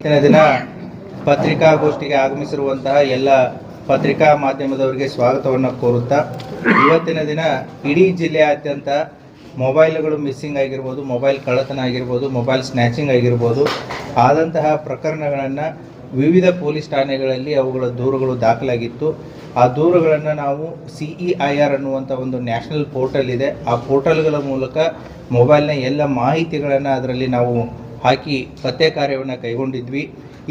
ಇವತ್ತಿನ ದಿನ ಪತ್ರಿಕಾಗೋಷ್ಠಿಗೆ ಆಗಮಿಸಿರುವಂತಹ ಎಲ್ಲ ಪತ್ರಿಕಾ ಮಾಧ್ಯಮದವರಿಗೆ ಸ್ವಾಗತವನ್ನು ಕೋರುತ್ತಾ, ಇವತ್ತಿನ ದಿನ ಇಡೀ ಜಿಲ್ಲೆಯಾದ್ಯಂತ ಮೊಬೈಲ್ಗಳು ಮಿಸ್ಸಿಂಗ್ ಆಗಿರ್ಬೋದು, ಮೊಬೈಲ್ ಕಳ್ಳತನ ಆಗಿರ್ಬೋದು, ಮೊಬೈಲ್ ಸ್ನ್ಯಾಚಿಂಗ್ ಆಗಿರ್ಬೋದು ಆದಂತಹ ಪ್ರಕರಣಗಳನ್ನು ವಿವಿಧ ಪೊಲೀಸ್ ಠಾಣೆಗಳಲ್ಲಿ ಅವುಗಳ ದೂರುಗಳು ದಾಖಲಾಗಿತ್ತು. ಆ ದೂರುಗಳನ್ನು ನಾವು CEIR ಅನ್ನುವಂಥ ಒಂದು ನ್ಯಾಷನಲ್ ಪೋರ್ಟಲ್ ಇದೆ. ಆ ಪೋರ್ಟಲ್ಗಳ ಮೂಲಕ ಮೊಬೈಲ್ನ ಎಲ್ಲ ಮಾಹಿತಿಗಳನ್ನು ಅದರಲ್ಲಿ ನಾವು ಹಾಕಿ ಪತ್ತೆ ಕಾರ್ಯವನ್ನು ಕೈಗೊಂಡಿದ್ವಿ.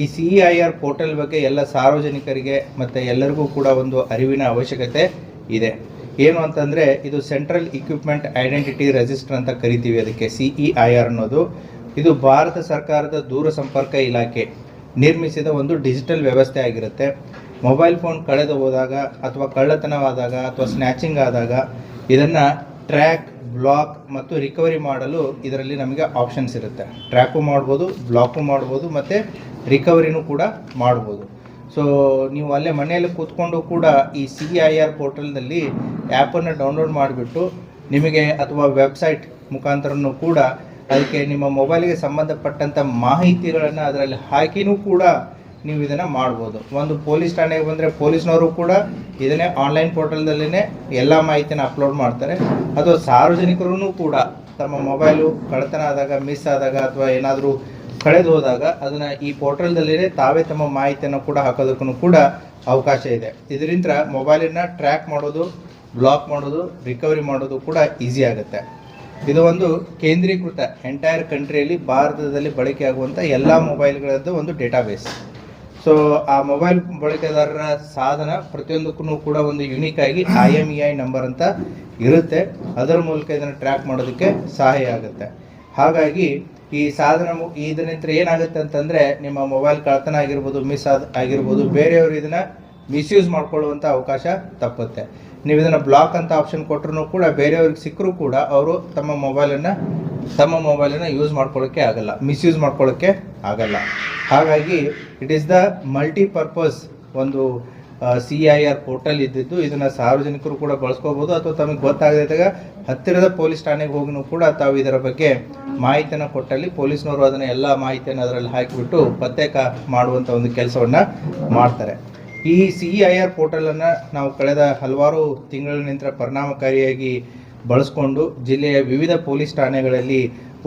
ಈ CEIR ಪೋರ್ಟಲ್ ಬಗ್ಗೆ ಎಲ್ಲ ಸಾರ್ವಜನಿಕರಿಗೆ ಮತ್ತು ಎಲ್ಲರಿಗೂ ಕೂಡ ಒಂದು ಅರಿವಿನ ಅವಶ್ಯಕತೆ ಇದೆ. ಏನು ಅಂತಂದರೆ, ಇದು ಸೆಂಟ್ರಲ್ ಇಕ್ವಿಪ್ಮೆಂಟ್ ಐಡೆಂಟಿಟಿ ರಿಜಿಸ್ಟರ್ ಅಂತ ಕರಿತೀವಿ ಅದಕ್ಕೆ. CEIR ಅನ್ನೋದು ಇದು ಭಾರತ ಸರ್ಕಾರದ ದೂರಸಂಪರ್ಕ ಇಲಾಖೆ ನಿರ್ಮಿಸಿದ ಒಂದು ಡಿಜಿಟಲ್ ವ್ಯವಸ್ಥೆ ಆಗಿರುತ್ತೆ. ಮೊಬೈಲ್ ಫೋನ್ ಕಳೆದು ಹೋದಾಗ ಅಥವಾ ಕಳ್ಳತನವಾದಾಗ ಅಥವಾ ಸ್ನ್ಯಾಚಿಂಗ್ ಆದಾಗ ಇದನ್ನು ಟ್ರ್ಯಾಕ್, ಬ್ಲಾಕ್ ಮತ್ತು ರಿಕವರಿ ಮಾಡಲು ಇದರಲ್ಲಿ ನಮಗೆ ಆಪ್ಷನ್ಸ್ ಇರುತ್ತೆ. ಟ್ರ್ಯಾಕು ಮಾಡ್ಬೋದು, ಬ್ಲಾಕು ಮಾಡ್ಬೋದು ಮತ್ತು ರಿಕವರಿನೂ ಕೂಡ ಮಾಡ್ಬೋದು. ಸೊ ನೀವು ಅಲ್ಲೇ ಮನೆಯಲ್ಲಿ ಕೂತ್ಕೊಂಡು ಕೂಡ ಈ CEIR ಪೋರ್ಟಲ್ನಲ್ಲಿ ಆ್ಯಪನ್ನು ಡೌನ್ಲೋಡ್ ಮಾಡಿಬಿಟ್ಟು ನಿಮಗೆ ಅಥವಾ ವೆಬ್ಸೈಟ್ ಮುಖಾಂತರನೂ ಕೂಡ ಅದಕ್ಕೆ ನಿಮ್ಮ ಮೊಬೈಲಿಗೆ ಸಂಬಂಧಪಟ್ಟಂಥ ಮಾಹಿತಿಗಳನ್ನು ಅದರಲ್ಲಿ ಹಾಕಿನೂ ಕೂಡ ನೀವು ಇದನ್ನು ಮಾಡ್ಬೋದು. ಒಂದು ಪೊಲೀಸ್ ಠಾಣೆಗೆ ಬಂದರೆ ಪೊಲೀಸ್ನವರು ಕೂಡ ಇದನ್ನೇ ಆನ್ಲೈನ್ ಪೋರ್ಟಲ್ದಲ್ಲೇ ಎಲ್ಲ ಮಾಹಿತಿನ ಅಪ್ಲೋಡ್ ಮಾಡ್ತಾರೆ. ಅಥವಾ ಸಾರ್ವಜನಿಕರೂ ಕೂಡ ತಮ್ಮ ಮೊಬೈಲು ಕಳ್ಳತನ ಆದಾಗ, ಮಿಸ್ ಆದಾಗ ಅಥವಾ ಏನಾದರೂ ಕಳೆದು ಹೋದಾಗ ಅದನ್ನು ಈ ಪೋರ್ಟಲ್ದಲ್ಲೇ ತಾವೇ ತಮ್ಮ ಮಾಹಿತಿಯನ್ನು ಕೂಡ ಹಾಕೋದಕ್ಕೂ ಕೂಡ ಅವಕಾಶ ಇದೆ. ಇದರಿಂದ ಮೊಬೈಲನ್ನು ಟ್ರ್ಯಾಕ್ ಮಾಡೋದು, ಬ್ಲಾಕ್ ಮಾಡೋದು, ರಿಕವರಿ ಮಾಡೋದು ಕೂಡ ಈಸಿ ಆಗುತ್ತೆ. ಇದು ಒಂದು ಕೇಂದ್ರೀಕೃತ ಎಂಟೈರ್ ಕಂಟ್ರಿಯಲ್ಲಿ ಭಾರತದಲ್ಲಿ ಬಳಕೆಯಾಗುವಂಥ ಎಲ್ಲ ಮೊಬೈಲ್ಗಳದ್ದು ಒಂದು ಡೇಟಾಬೇಸ್. ಸೊ ಆ ಮೊಬೈಲ್ ಬಳಕೆದಾರರ ಸಾಧನ ಪ್ರತಿಯೊಂದಕ್ಕೂ ಕೂಡ ಒಂದು ಯುನೀಕ್ ಆಗಿ IMEI ನಂಬರ್ ಅಂತ ಇರುತ್ತೆ. ಅದರ ಮೂಲಕ ಇದನ್ನು ಟ್ರ್ಯಾಕ್ ಮಾಡೋದಕ್ಕೆ ಸಹಾಯ ಆಗುತ್ತೆ. ಹಾಗಾಗಿ ಈ ಸಾಧನ ಇದರಿಂದ ಏನಾಗುತ್ತೆ ಅಂತಂದರೆ, ನಿಮ್ಮ ಮೊಬೈಲ್ ಕಳ್ಳತನ ಆಗಿರ್ಬೋದು, ಮಿಸ್ ಆಗಿರ್ಬೋದು, ಬೇರೆಯವರು ಇದನ್ನು ಮಿಸ್ಯೂಸ್ ಮಾಡ್ಕೊಳ್ಳುವಂಥ ಅವಕಾಶ ತಪ್ಪುತ್ತೆ. ನೀವು ಇದನ್ನು ಬ್ಲಾಕ್ ಅಂತ ಆಪ್ಷನ್ ಕೊಟ್ಟರು ಕೂಡ ಬೇರೆಯವ್ರಿಗೆ ಸಿಕ್ಕರೂ ಕೂಡ ಅವರು ತಮ್ಮ ಮೊಬೈಲನ್ನು ಯೂಸ್ ಮಾಡ್ಕೊಳ್ಳೋಕ್ಕೆ ಆಗಲ್ಲ, ಮಿಸ್ಯೂಸ್ ಮಾಡ್ಕೊಳ್ಳೋಕ್ಕೆ ಆಗಲ್ಲ. ಹಾಗಾಗಿ ಇಟ್ ಈಸ್ ದ ಮಲ್ಟಿಪರ್ಪಸ್ ಒಂದು CEIR ಪೋರ್ಟಲ್ ಇದ್ದಿದ್ದು. ಇದನ್ನು ಸಾರ್ವಜನಿಕರು ಕೂಡ ಬಳಸ್ಕೋಬೋದು ಅಥವಾ ತಮಗೆ ಗೊತ್ತಾಗದಿದ್ದಾಗ ಹತ್ತಿರದ ಪೊಲೀಸ್ ಠಾಣೆಗೆ ಹೋಗಿನೂ ಕೂಡ ತಾವು ಇದರ ಬಗ್ಗೆ ಮಾಹಿತಿಯನ್ನು ಕೊಟ್ಟಲ್ಲಿ ಪೊಲೀಸ್ನವರು ಅದನ್ನು ಎಲ್ಲ ಮಾಹಿತಿಯನ್ನು ಅದರಲ್ಲಿ ಹಾಕಿಬಿಟ್ಟು ಪತ್ತೆ ಮಾಡುವಂಥ ಒಂದು ಕೆಲಸವನ್ನು ಮಾಡ್ತಾರೆ. ಈ CEIR ಪೋರ್ಟಲನ್ನು ನಾವು ಕಳೆದ ಹಲವಾರು ತಿಂಗಳಿನಿಂದ ಪರಿಣಾಮಕಾರಿಯಾಗಿ ಬಳಸ್ಕೊಂಡು ಜಿಲ್ಲೆಯ ವಿವಿಧ ಪೊಲೀಸ್ ಠಾಣೆಗಳಲ್ಲಿ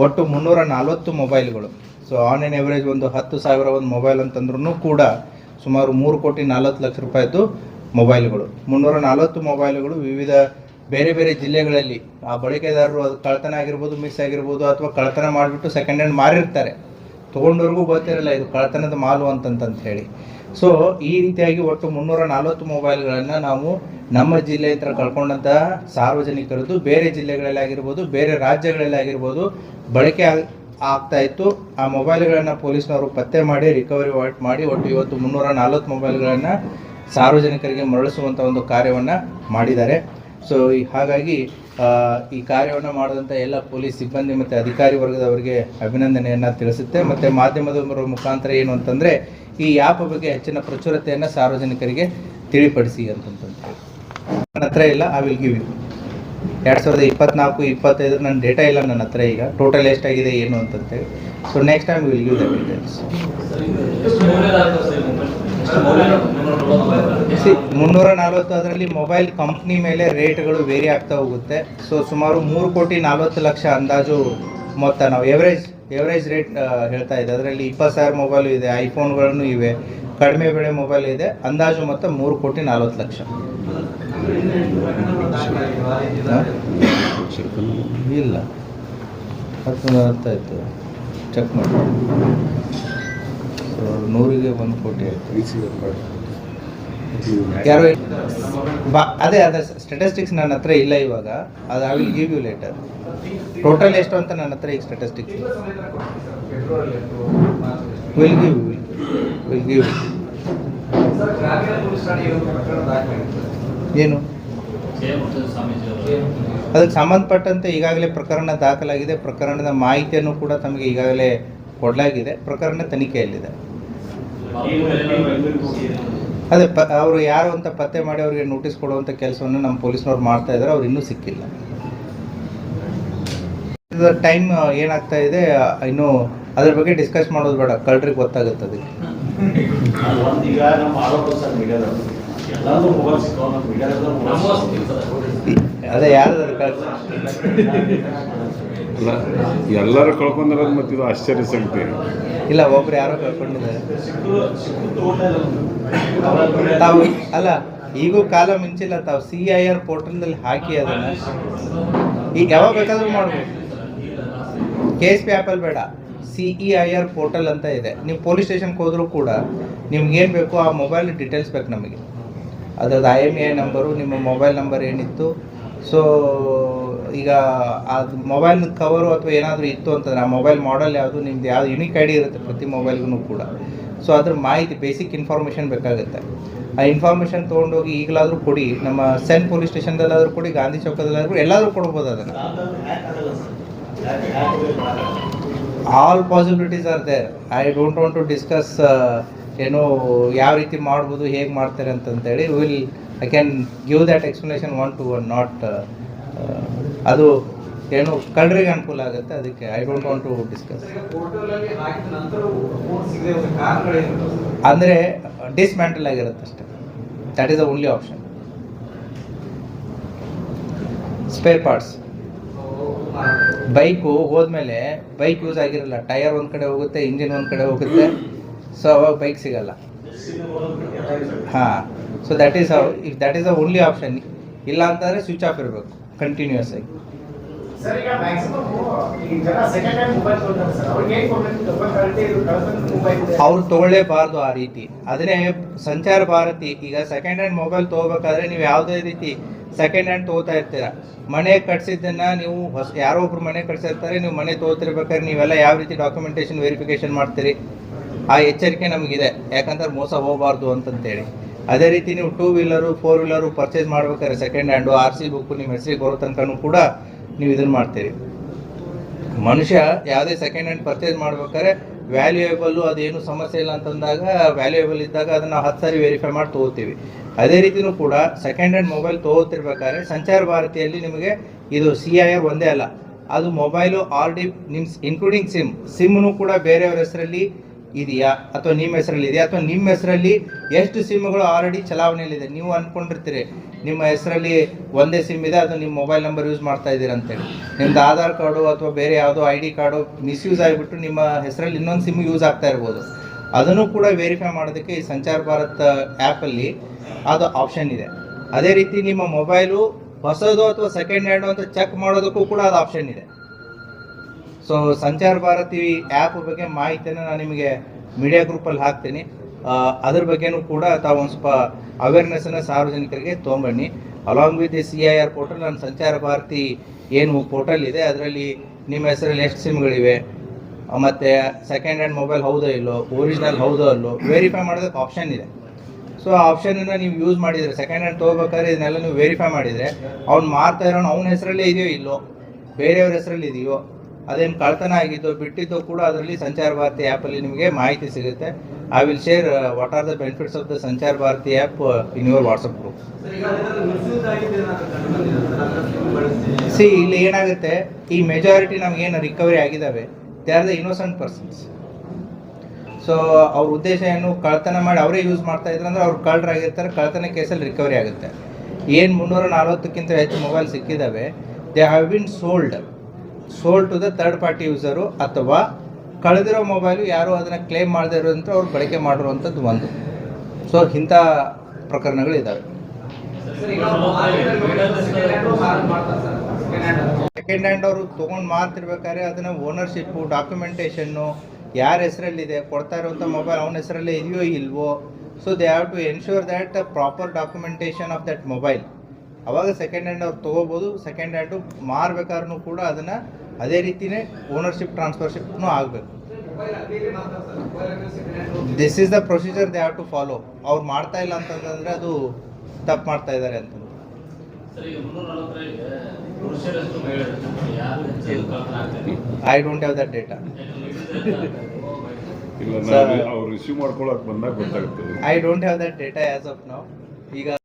ಒಟ್ಟು 340 ಮೊಬೈಲ್ಗಳು. ಸೊ ಆನ್ ಆನ್ ಎವರೇಜ್ ಒಂದು 10,000 ಒಂದು ಮೊಬೈಲ್ ಅಂತಂದ್ರೂ ಕೂಡ ಸುಮಾರು 3,40,00,000 ರೂಪಾಯಿದ್ದು ಮೊಬೈಲ್ಗಳು. 340 ಮೊಬೈಲ್ಗಳು ವಿವಿಧ ಬೇರೆ ಬೇರೆ ಜಿಲ್ಲೆಗಳಲ್ಲಿ ಆ ಬಳಕೆದಾರರು ಅದು ಕಳ್ಳತನ ಆಗಿರ್ಬೋದು, ಮಿಸ್ ಆಗಿರ್ಬೋದು, ಅಥವಾ ಕಳ್ಳತನ ಮಾಡಿಬಿಟ್ಟು ಸೆಕೆಂಡ್ ಹ್ಯಾಂಡ್ ಮಾರಿರ್ತಾರೆ. ತೊಗೊಂಡವ್ರಿಗೂ ಗೊತ್ತಿರಲ್ಲ ಇದು ಕಳ್ಳತನದ ಮಾಲು ಅಂತಂತ ಹೇಳಿ. ಸೊ ಈ ರೀತಿಯಾಗಿ ಒಟ್ಟು 340 ಮೊಬೈಲ್ಗಳನ್ನು ನಾವು ನಮ್ಮ ಜಿಲ್ಲೆ ಹತ್ರ ಕಳ್ಕೊಂಡಂತಹ ಸಾರ್ವಜನಿಕರದ್ದು ಬೇರೆ ಜಿಲ್ಲೆಗಳಲ್ಲಿ ಆಗಿರ್ಬೋದು, ಬೇರೆ ರಾಜ್ಯಗಳಲ್ಲಿ ಆಗಿರ್ಬೋದು ಬಳಕೆ ಆಗ್ತಾ ಇತ್ತು. ಆ ಮೊಬೈಲ್ಗಳನ್ನು ಪೊಲೀಸ್ನವರು ಪತ್ತೆ ಮಾಡಿ ರಿಕವರಿ ಮಾಡಿ ಒಟ್ಟು ಇವತ್ತು 340 ಮೊಬೈಲ್ಗಳನ್ನು ಸಾರ್ವಜನಿಕರಿಗೆ ಮರಳಿಸುವಂಥ ಒಂದು ಕಾರ್ಯವನ್ನು ಮಾಡಿದ್ದಾರೆ. ಸೊ ಹಾಗಾಗಿ ಈ ಕಾರ್ಯವನ್ನು ಮಾಡಿದಂಥ ಎಲ್ಲ ಪೊಲೀಸ್ ಸಿಬ್ಬಂದಿ ಮತ್ತು ಅಧಿಕಾರಿ ವರ್ಗದವರಿಗೆ ಅಭಿನಂದನೆಯನ್ನು ತಿಳಿಸುತ್ತೆ. ಮತ್ತು ಮಾಧ್ಯಮದವರ ಮುಖಾಂತರ ಏನು ಅಂತಂದರೆ, ಈ ಆ್ಯಪ್ ಬಗ್ಗೆ ಹೆಚ್ಚಿನ ಪ್ರಚುರತೆಯನ್ನು ಸಾರ್ವಜನಿಕರಿಗೆ ತಿಳಿಪಡಿಸಿ ಅಂತಂತೇಳಿ. ನನ್ನ ಹತ್ರ ಇಲ್ಲ, ಐ ವಿಲ್ ಗಿವ್ ಯು. 2024-25 ನನ್ನ ಡೇಟಾ ಇಲ್ಲ ನನ್ನ ಹತ್ರ ಈಗ, ಟೋಟಲ್ ಎಷ್ಟಾಗಿದೆ ಏನು ಅಂತಂತೇಳಿ. So next time will give the details. 340 ಅದರಲ್ಲಿ ಮೊಬೈಲ್ ಕಂಪ್ನಿ ಮೇಲೆ ರೇಟ್ಗಳು ವೇರಿ ಆಗ್ತಾ ಹೋಗುತ್ತೆ. ಸೊ ಸುಮಾರು 3,40,00,000 ಅಂದಾಜು ಮೊತ್ತ ನಾವು ಎವರೇಜ್ ರೇಟ್ ಹೇಳ್ತಾ ಇದೆ. ಅದರಲ್ಲಿ 20,000 ಮೊಬೈಲು ಇದೆ, ಐಫೋನ್ಗಳನ್ನು ಇವೆ, ಕಡಿಮೆ ಬೆಲೆ ಮೊಬೈಲ್ ಇದೆ. ಅಂದಾಜು ಮೊತ್ತ 3,40,00,000 ಇಲ್ಲ. ಅರ್ಥ ಆಯಿತು, ಚೆಕ್ ಮಾಡಿ. ಸೊ 100ಗೆ 1 ಕೋಟಿ ಆಯಿತು. ಯಾರು ಅದೇ ಸ್ಟ್ಯಾಟಿಸ್ಟಿಕ್ಸ್ ನನ್ನ ಹತ್ರ ಇಲ್ಲ ಇವಾಗ. ಅದು I will give you later. Total ಎಷ್ಟು ಅಂತ ನನ್ನ ಹತ್ರ ಈಗ ಸ್ಟ್ಯಾಟಿಸ್ಟಿಕ್ಸ್ ವಿಲ್ ಗಿವ್ ಏನು ಅದಕ್ಕೆ ಸಂಬಂಧಪಟ್ಟಂತೆ ಈಗಾಗಲೇ ಪ್ರಕರಣ ದಾಖಲಾಗಿದೆ. ಪ್ರಕರಣದ ಮಾಹಿತಿಯನ್ನು ಕೂಡ ತಮಗೆ ಈಗಾಗಲೇ ಕೊಡಲಾಗಿದೆ. ಪ್ರಕರಣ ತನಿಖೆಯಲ್ಲಿದೆ. ಅದೇ ಅವರು ಯಾರು ಅಂತ ಪತ್ತೆ ಮಾಡಿ ಅವರಿಗೆ ನೋಟಿಸ್ ಕೊಡುವಂಥ ಕೆಲಸವನ್ನು ನಮ್ಮ ಪೊಲೀಸ್ನವ್ರು ಮಾಡ್ತಾ ಇದ್ದಾರೆ. ಅವ್ರು ಇನ್ನೂ ಸಿಕ್ಕಿಲ್ಲ. ಟೈಮ್ ಏನಾಗ್ತಾ ಇದೆ, ಇನ್ನೂ ಅದ್ರ ಬಗ್ಗೆ ಡಿಸ್ಕಸ್ ಮಾಡೋದು ಬೇಡ, ಕಳ್ರಿಗೆ ಗೊತ್ತಾಗುತ್ತೆ ಅದಕ್ಕೆ. ಈಗ ನಮ್ಮ ಆರೋಪ ಸರ್ ಮೀಡಿಯಾದವರು ಎಲ್ಲರೂ ಮೊಬೈಲ್ ಸಿಕ್ಕೋ ಅದೇ ಯಾರು ಅಲ್ಲ, ಎಲ್ಲರೂ ಕಳ್ಕೊಂಡಿರೋದು ಮತ್ತು ಇದು ಆಶ್ಚರ್ಯ ಸಂಗತಿ. ಇಲ್ಲ, ಒಬ್ರು ಯಾರೋ ಕಳ್ಕೊಂಡಿದ್ದಾರೆ. ತಾವು ಅಲ್ಲ, ಈಗೂ ಕಾಲ ಮಿಂಚಿಲ್ಲ, ತಾವು CIR ಪೋರ್ಟಲ್ದಲ್ಲಿ ಹಾಕಿ ಅದನ್ನ ಈಗ ಯಾವಾಗ ಬೇಕಾದ್ರೂ ಮಾಡ್ಬೋದು. KSP ಆ್ಯಪಲ್ಲಿ ಬೇಡ, CEIR ಪೋರ್ಟಲ್ ಅಂತ ಇದೆ. ನೀವು ಪೊಲೀಸ್ ಸ್ಟೇಷನ್ಗೆ ಹೋದರೂ ಕೂಡ ನಿಮ್ಗೇನು ಬೇಕು ಆ ಮೊಬೈಲ್ ಡೀಟೇಲ್ಸ್ ಬೇಕು ನಮಗೆ. ಅದ್ರದ್ದು IMEI ನಂಬರು, ನಿಮ್ಮ ಮೊಬೈಲ್ ನಂಬರ್ ಏನಿತ್ತು. ಸೊ ಈಗ ಅದು ಮೊಬೈಲ್ ಕವರು ಅಥವಾ ಏನಾದರೂ ಇತ್ತು ಅಂತಂದರೆ ಆ ಮೊಬೈಲ್ ಮಾಡೆಲ್ ಯಾವುದು, ನಿಮ್ದು ಯಾವುದು ಯುನಿಕ್ ID ಇರುತ್ತೆ ಪ್ರತಿ ಮೊಬೈಲ್ಗೂ ಕೂಡ. ಸೊ ಅದ್ರ ಮಾಹಿತಿ, ಬೇಸಿಕ್ ಇನ್ಫಾರ್ಮೇಷನ್ ಬೇಕಾಗುತ್ತೆ. ಆ ಇನ್ಫಾರ್ಮೇಷನ್ ತೊಗೊಂಡೋಗಿ ಈಗಲಾದರೂ ಕೊಡಿ, ನಮ್ಮ ಸೆನ್ ಪೊಲೀಸ್ ಸ್ಟೇಷನ್ದಲ್ಲಾದರೂ ಕೊಡಿ, ಗಾಂಧಿ ಚೌಕದಲ್ಲಾದರೂ ಎಲ್ಲಾದರೂ ಕೊಡ್ಬೋದು ಅದನ್ನು. All possibilities are there. I don't want to discuss ಏನು ಯಾವ ರೀತಿ ಮಾಡ್ಬೋದು, ಹೇಗೆ ಮಾಡ್ತಾರೆ ಅಂತಂತೇಳಿ. I can give that explanation 1 to 1, not ಅದು ಏನು ಕಳ್ಳರಿಗೆ ಅನುಕೂಲ ಆಗುತ್ತೆ, ಅದಕ್ಕೆ I don't want to discuss. ಅಂದರೆ ಡಿಸ್ಮ್ಯಾಂಟಲ್ ಆಗಿರುತ್ತೆ ಅಷ್ಟೇ. That is the only option. Spare parts, bike ಹೋದ್ಮೇಲೆ ಬೈಕ್ ಯೂಸ್ ಆಗಿರಲ್ಲ, ಟೈರ್ ಒಂದು ಕಡೆ ಹೋಗುತ್ತೆ, ಇಂಜಿನ್ ಒಂದು ಕಡೆ ಹೋಗುತ್ತೆ. ಸೊ ಅವಾಗ ಬೈಕ್ ಸಿಗಲ್ಲ. ಹಾಂ, so that is the only option. ಇಲ್ಲ ಅಂತಂದರೆ ಸ್ವಿಚ್ ಆಫ್ ಇರಬೇಕು ಕಂಟಿನ್ಯೂಸ್ ಆಗಿ. ಅವ್ರು ತೊಗೊಳ್ಳೇಬಾರ್ದು ಆ ರೀತಿ. ಅದನ್ನೇ ಸಂಚಾರ ಭಾರತಿ ಈಗ ಸೆಕೆಂಡ್ ಹ್ಯಾಂಡ್ ಮೊಬೈಲ್ ತೊಗೋಬೇಕಾದ್ರೆ ನೀವು ಯಾವುದೇ ರೀತಿ ಸೆಕೆಂಡ್ ಹ್ಯಾಂಡ್ ತೊಗೋತಾ ಇರ್ತೀರ. ಮನೆ ಕಟ್ಸಿದ್ದನ್ನು ನೀವು ಯಾರೋ ಒಬ್ರು ಮನೆ ಕಟ್ಸಿರ್ತಾರೆ, ನೀವು ಮನೆ ತೊಗೋತಿರ್ಬೇಕಾದ್ರೆ ನೀವೆಲ್ಲ ಯಾವ ರೀತಿ ಡಾಕ್ಯುಮೆಂಟೇಷನ್ ವೆರಿಫಿಕೇಷನ್ ಮಾಡ್ತೀರಿ, ಆ ಎಚ್ಚರಿಕೆ ನಮಗಿದೆ. ಯಾಕಂದ್ರೆ ಮೋಸ ಹೋಗಬಾರ್ದು ಅಂತಂತೇಳಿ. ಅದೇ ರೀತಿ ನೀವು 2 ವೀಲರು 4 ವೀಲರು ಪರ್ಚೇಸ್ ಮಾಡ್ಬೇಕಾದ್ರೆ ಸೆಕೆಂಡ್ ಹ್ಯಾಂಡು RC ಬುಕ್ಕು ನಿಮ್ಮ ಹೆಸರಿಗೆ ಬರೋ ತನಕನೂ ಕೂಡ ನೀವು ಇದನ್ನು ಮಾಡ್ತೀರಿ. ಮನುಷ್ಯ ಯಾವುದೇ ಸೆಕೆಂಡ್ ಹ್ಯಾಂಡ್ ಪರ್ಚೇಸ್ ಮಾಡ್ಬೇಕಾದ್ರೆ ವ್ಯಾಲ್ಯೂಯೇಬಲ್ಲು ಅದೇನು ಸಮಸ್ಯೆ ಇಲ್ಲ ಅಂತಂದಾಗ, ವ್ಯಾಲ್ಯೂಯೇಬಲ್ ಇದ್ದಾಗ ಅದನ್ನು 10 ಸಾರಿ ವೆರಿಫೈ ಮಾಡಿ ತೊಗೋತೀವಿ. ಅದೇ ರೀತಿಯೂ ಕೂಡ ಸೆಕೆಂಡ್ ಹ್ಯಾಂಡ್ ಮೊಬೈಲ್ ತೊಗೋತಿರ್ಬೇಕಾದ್ರೆ ಸಂಚಾರ ಭಾರತಿಯಲ್ಲಿ ನಿಮಗೆ ಇದು CIR ಒಂದೇ ಅಲ್ಲ, ಅದು ಮೊಬೈಲು ಆಲ್ರೆಡಿ ನಿಮ್ಮ ಇನ್ಕ್ಲೂಡಿಂಗ್ ಸಿಮ್ನು ಕೂಡ ಬೇರೆಯವ್ರ ಹೆಸರಲ್ಲಿ ಇದೆಯಾ ಅಥವಾ ನಿಮ್ಮ ಹೆಸರಲ್ಲಿ ಇದೆಯಾ, ಅಥವಾ ನಿಮ್ಮ ಹೆಸರಲ್ಲಿ ಎಷ್ಟು ಸಿಮ್ಗಳು ಆಲ್ರೆಡಿ ಚಲಾವಣೆಯಲ್ಲಿದೆ. ನೀವು ಅಂದ್ಕೊಂಡಿರ್ತೀರಿ ನಿಮ್ಮ ಹೆಸರಲ್ಲಿ ಒಂದೇ ಸಿಮ್ ಇದೆ, ಅದು ನಿಮ್ಮ ಮೊಬೈಲ್ ನಂಬರ್ ಯೂಸ್ ಮಾಡ್ತಾ ಇದ್ದೀರ ಅಂತೇಳಿ. ನಿಮ್ಮದು ಆಧಾರ್ ಕಾರ್ಡು ಅಥವಾ ಬೇರೆ ಯಾವುದೋ ID ಕಾರ್ಡು ಮಿಸ್ಯೂಸ್ ಆಗಿಬಿಟ್ಟು ನಿಮ್ಮ ಹೆಸರಲ್ಲಿ ಇನ್ನೊಂದು ಸಿಮ್ ಯೂಸ್ ಆಗ್ತಾ ಇರ್ಬೋದು. ಅದನ್ನು ಕೂಡ ವೆರಿಫೈ ಮಾಡೋದಕ್ಕೆ ಈ ಸಂಚಾರ್ ಭಾರತ್ ಆ್ಯಪಲ್ಲಿ ಅದು ಆಪ್ಷನ್ ಇದೆ. ಅದೇ ರೀತಿ ನಿಮ್ಮ ಮೊಬೈಲು ಹೊಸದು ಅಥವಾ ಸೆಕೆಂಡ್ ಹ್ಯಾಂಡು ಅಂತ ಚೆಕ್ ಮಾಡೋದಕ್ಕೂ ಕೂಡ ಅದು ಆಪ್ಷನ್ ಇದೆ. ಸೊ ಸಂಚಾರ್ ಭಾರತಿ ಆ್ಯಪ್ ಬಗ್ಗೆ ಮಾಹಿತಿಯನ್ನು ನಾನು ನಿಮಗೆ ಮೀಡಿಯಾ ಗ್ರೂಪಲ್ಲಿ ಹಾಕ್ತೀನಿ. ಅದ್ರ ಬಗ್ಗೆನೂ ಕೂಡ ತಾವು ಒಂದು ಸ್ವಲ್ಪ ಅವೇರ್ನೆಸ್ಸನ್ನು ಸಾರ್ವಜನಿಕರಿಗೆ ತೊಗೊಂಬನ್ನಿ. Along with the CIR portal, ನಾನು ಸಂಚಾರ ಭಾರತಿ ಏನು ಪೋರ್ಟಲ್ ಇದೆ ಅದರಲ್ಲಿ ನಿಮ್ಮ ಹೆಸರಲ್ಲಿ ಎಷ್ಟು ಸಿಮ್ಗಳಿವೆ, ಮತ್ತು ಸೆಕೆಂಡ್ ಹ್ಯಾಂಡ್ ಮೊಬೈಲ್ ಹೌದೋ ಇಲ್ಲೋ, ಒರಿಜಿನಲ್ ಹೌದೋ ಅಲ್ಲೋ ವೆರಿಫೈ ಮಾಡೋದಕ್ಕೆ ಆಪ್ಷನ್ ಇದೆ. ಸೊ ಆ ಆಪ್ಷನನ್ನು ನೀವು ಯೂಸ್ ಮಾಡಿದರೆ, ಸೆಕೆಂಡ್ ಹ್ಯಾಂಡ್ ತೊಗೋಬೇಕಾದ್ರೆ ಇದನ್ನೆಲ್ಲ ನೀವು ವೆರಿಫೈ ಮಾಡಿದರೆ, ಅವ್ನು ಮಾರ್ತಾ ಇರೋನು ಅವನ ಹೆಸರಲ್ಲೇ ಇದೆಯೋ ಇಲ್ಲೋ, ಬೇರೆಯವ್ರ ಹೆಸರಲ್ಲಿ ಇದೆಯೋ, ಅದೇನು ಕಳ್ತನ ಆಗಿದ್ದೋ ಬಿಟ್ಟಿದ್ದೋ ಕೂಡ ಅದರಲ್ಲಿ ಸಂಚಾರ ಭಾರತಿ ಆ್ಯಪಲ್ಲಿ ನಿಮಗೆ ಮಾಹಿತಿ ಸಿಗುತ್ತೆ. I will share what are the benefits of the Sanchar Bharati app in your WhatsApp group. ಇಲ್ಲಿ ಏನಾಗುತ್ತೆ, ಈ ಮೆಜಾರಿಟಿ ನಮಗೇನು ರಿಕವರಿ ಆಗಿದ್ದಾವೆ, they are the innocent persons. So ಅವ್ರ ಉದ್ದೇಶ ಏನು, ಕಳ್ತನ ಮಾಡಿ ಅವರೇ ಯೂಸ್ ಮಾಡ್ತಾ ಇದ್ರು ಅಂದರೆ ಅವ್ರು ಕಳ್ಳರಾಗಿರ್ತಾರೆ, ಕಳ್ತನ ಕೇಸಲ್ಲಿ ರಿಕವರಿ ಆಗುತ್ತೆ. ಏನು 340ಕ್ಕಿಂತ ಹೆಚ್ಚು ಮೊಬೈಲ್ ಸಿಕ್ಕಿದ್ದಾವೆ, they have been sold to the third party user, ಅಥವಾ ಕಳೆದಿರೋ ಮೊಬೈಲು ಯಾರು ಅದನ್ನು ಕ್ಲೇಮ್ ಮಾಡದೇ ಇರೋದಂತ ಅವ್ರು ಬಳಕೆ ಮಾಡಿರುವಂಥದ್ದು ಒಂದು. ಸೊ ಇಂಥ ಪ್ರಕರಣಗಳಿದ್ದಾವೆ. ಸೆಕೆಂಡ್ ಹ್ಯಾಂಡ್ ಅವರು ತೊಗೊಂಡು ಮಾರ್ತಿರ್ಬೇಕಾದ್ರೆ ಅದನ್ನು ಓನರ್ಶಿಪ್ಪು, ಡಾಕ್ಯುಮೆಂಟೇಷನ್ನು, ಯಾರ ಹೆಸರಲ್ಲಿದೆ, ಕೊಡ್ತಾ ಇರುವಂಥ ಮೊಬೈಲ್ ಅವನ ಹೆಸರಲ್ಲೇ ಇದೆಯೋ ಇಲ್ವೋ. So they have to ensure that proper documentation of that mobile. ಅವಾಗ ಸೆಕೆಂಡ್ ಹ್ಯಾಂಡ್ ಅವ್ರು ತೊಗೋಬೋದು. ಸೆಕೆಂಡ್ ಹ್ಯಾಂಡು ಮಾರ್ಬೇಕಾದ್ರೂ ಕೂಡ ಅದನ್ನು ಅದೇ ರೀತಿಯೇ ಓನರ್ಶಿಪ್ ಟ್ರಾನ್ಸ್ಫರ್ಶಿಪ್ನೂ ಆಗಬೇಕು. This is the procedure they have to follow. ಅವ್ರು ಮಾಡ್ತಾ ಇಲ್ಲ ಅಂತಂದರೆ ಅದು ತಪ್ಪು ಮಾಡ್ತಾ ಇದ್ದಾರೆ ಅಂತ. I don't have that data. ಇಲ್ಲ, ಅವ್ರು ರಿಸೀವ್ ಮಾಡ್ಕೊಳಕ್ಕೆ ಬಂದಾಗ ಗೊತ್ತಾಗ್ತದೆ. I don't have that data as of now. ಈಗ